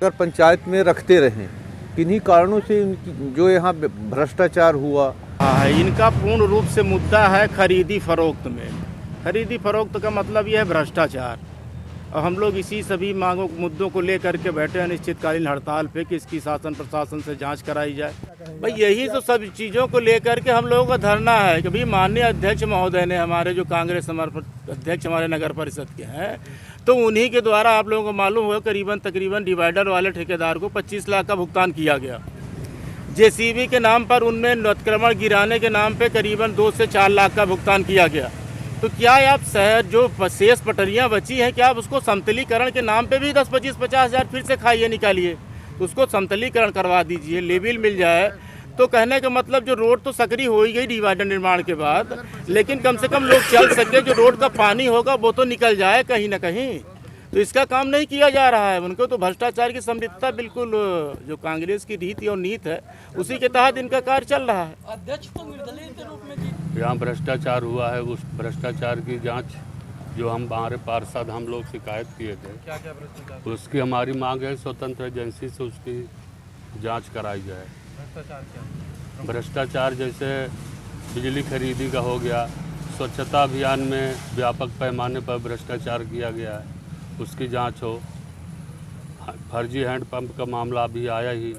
अगर पंचायत में रखते रहें, किन्हीं कारणों से जो यहाँ भ्रष्टाचार हुआ। इनका पूर्ण रूप से मुद्दा है खरीदी फरोख्त में। खरीदी फरोख्त का मतलब यह है भ्रष्टाचार, और हम लोग इसी सभी मांगों मुद्दों को लेकर के बैठे हैं अनिश्चितकालीन हड़ताल पे कि इसकी शासन प्रशासन से जांच कराई जाए। भाई यही तो सब चीज़ों को लेकर के हम लोगों का धरना है कि भाई माननीय अध्यक्ष महोदय ने, हमारे जो कांग्रेस अध्यक्ष हमारे नगर परिषद के हैं, तो उन्हीं के द्वारा आप लोगों को मालूम हुआ तकरीबन डिवाइडर वाले ठेकेदार को 25 लाख का भुगतान किया गया। जेसीबी के नाम पर उनमें अतिक्रमण गिराने के नाम पे करीबन 2 से 4 लाख का भुगतान किया गया। तो क्या आप शहर जो शेष पटरियां बची हैं, क्या आप उसको समतलीकरण के नाम पे भी 10, 25, 50 हज़ार फिर से खाइए निकालिए, उसको समतलीकरण करवा दीजिए, लेवल मिल जाए। तो कहने का मतलब जो रोड तो सकरी हो ही गई डिवाइडर निर्माण के बाद, लेकिन कम से कम लोग चल सके, जो रोड का पानी होगा वो तो निकल जाए कहीं ना कहीं। तो इसका काम नहीं किया जा रहा है। उनको तो भ्रष्टाचार की समृद्धता बिल्कुल जो कांग्रेस की रीति और नीति है उसी के तहत इनका कार्य चल रहा है। अध्यक्ष को निर्दलीय के रूप में यहाँ भ्रष्टाचार हुआ है, उस भ्रष्टाचार की जांच जो हमारे पार्षद हम लोग शिकायत किए थे, क्या भ्रष्टाचार, उसकी हमारी मांग है स्वतंत्र एजेंसी से उसकी जांच कराई जाए। भ्रष्टाचार क्या? भ्रष्टाचार जैसे बिजली खरीदी का हो गया, स्वच्छता अभियान में व्यापक पैमाने पर भ्रष्टाचार किया गया है, उसकी जांच हो। फर्जी हैंडपंप का मामला अभी आया ही,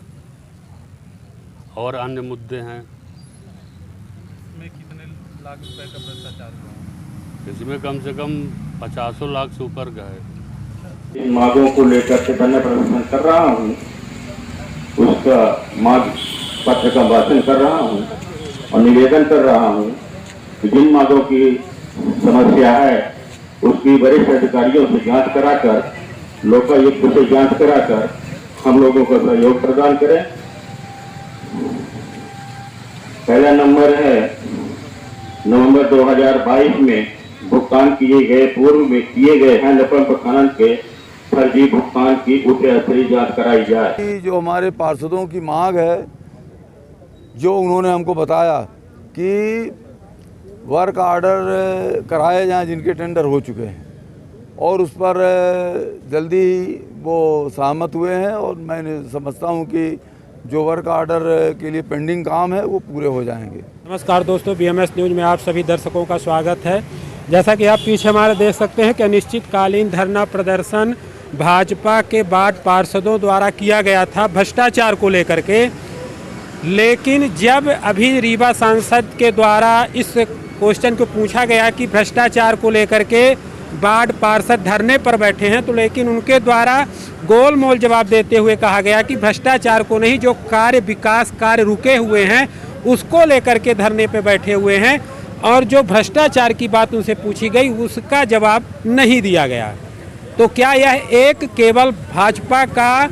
और अन्य मुद्दे हैं। इसमें कितने लाख रुपए का भ्रष्टाचार हुआ? इसमें कम से कम 50 लाख से ऊपर गए। इन मांगों को लेकर के धरना प्रदर्शन कर रहा हूँ, उसका मांग पत्र का वाचन कर रहा हूँ और निवेदन कर रहा हूँ कि जिन मांगों की समस्या है उसकी वरिष्ठ अधिकारियों से जांच कराकर, लोकायुक्त से जांच कराकर हम लोगों को सहयोग प्रदान करें। पहला नंबर है नवंबर 2022 में भुगतान किए गए पूर्व में किए गए हैंडपंप खनन के फर्जी भुगतान की उच्च स्तरीय जांच कराई जाए। जो हमारे पार्षदों की मांग है, जो उन्होंने हमको बताया कि वर्क आर्डर कराए जाएं जिनके टेंडर हो चुके हैं, और उस पर जल्दी ही वो सहमत हुए हैं, और मैं समझता हूं कि जो वर्क आर्डर के लिए पेंडिंग काम है वो पूरे हो जाएंगे। नमस्कार दोस्तों, BMS न्यूज़ में आप सभी दर्शकों का स्वागत है। जैसा कि आप पीछे हमारे देख सकते हैं कि अनिश्चितकालीन धरना प्रदर्शन भाजपा के वार्ड पार्षदों द्वारा किया गया था भ्रष्टाचार को लेकर के, लेकिन जब अभी रीवा सांसद के द्वारा इस क्वेश्चन को पूछा गया कि भ्रष्टाचार को लेकर के वार्ड पार्षद धरने पर बैठे हैं, तो लेकिन उनके द्वारा गोल मोल जवाब देते हुए कहा गया कि भ्रष्टाचार को नहीं, जो कार्य विकास कार्य रुके हुए हैं उसको लेकर के धरने पर बैठे हुए हैं, और जो भ्रष्टाचार की बात उनसे पूछी गई उसका जवाब नहीं दिया गया। तो क्या यह एक केवल भाजपा का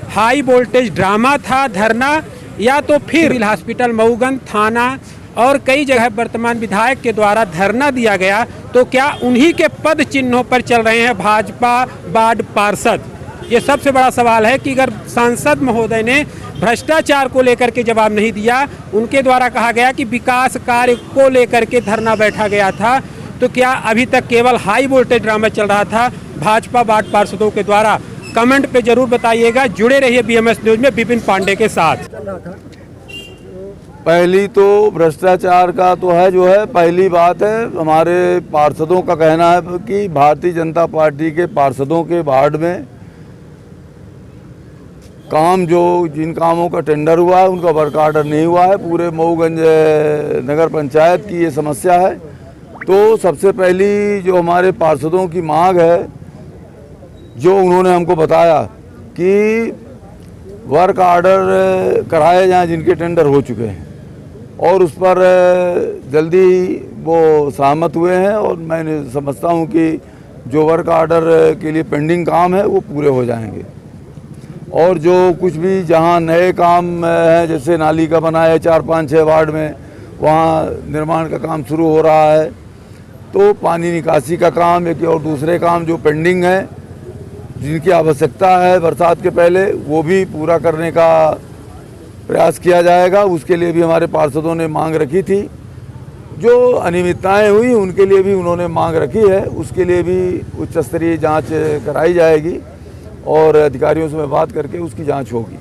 हाई वोल्टेज ड्रामा था धरना, या तो फिर सिविल हॉस्पिटल मऊगन थाना और कई जगह वर्तमान विधायक के द्वारा धरना दिया गया, तो क्या उन्हीं के पद चिन्हों पर चल रहे हैं भाजपा वार्ड पार्षद? ये सबसे बड़ा सवाल है कि अगर सांसद महोदय ने भ्रष्टाचार को लेकर के जवाब नहीं दिया, उनके द्वारा कहा गया कि विकास कार्य को लेकर के धरना बैठा गया था, तो क्या अभी तक केवल हाई वोल्टेज ड्रामा चल रहा था भाजपा वार्ड पार्षदों के द्वारा? कमेंट पे जरूर बताइएगा। जुड़े रहिए BMS न्यूज़ में विपिन पांडे के साथ। पहली तो भ्रष्टाचार का तो है, जो है पहली बात है, हमारे पार्षदों का कहना है कि भारतीय जनता पार्टी के पार्षदों के वार्ड में काम, जो जिन कामों का टेंडर हुआ है उनका वर्क आर्डर नहीं हुआ है। पूरे मऊगंज नगर पंचायत की ये समस्या है। तो सबसे पहली जो हमारे पार्षदों की मांग है, जो उन्होंने हमको बताया कि वर्क आर्डर कराए जाएं जिनके टेंडर हो चुके हैं, और उस पर जल्दी ही वो सहमत हुए हैं, और मैं समझता हूं कि जो वर्क आर्डर के लिए पेंडिंग काम है वो पूरे हो जाएंगे। और जो कुछ भी जहां नए काम है, जैसे नाली का बना है 4, 5, 6 वार्ड में, वहां निर्माण का काम शुरू हो रहा है, तो पानी निकासी का काम एक और दूसरे काम जो पेंडिंग है, जिनकी आवश्यकता है बरसात के पहले, वो भी पूरा करने का प्रयास किया जाएगा। उसके लिए भी हमारे पार्षदों ने मांग रखी थी। जो अनियमितताएं हुई उनके लिए भी उन्होंने मांग रखी है, उसके लिए भी उच्च स्तरीय जांच कराई जाएगी। और अधिकारियों से मैं बात करके उसकी जांच होगी।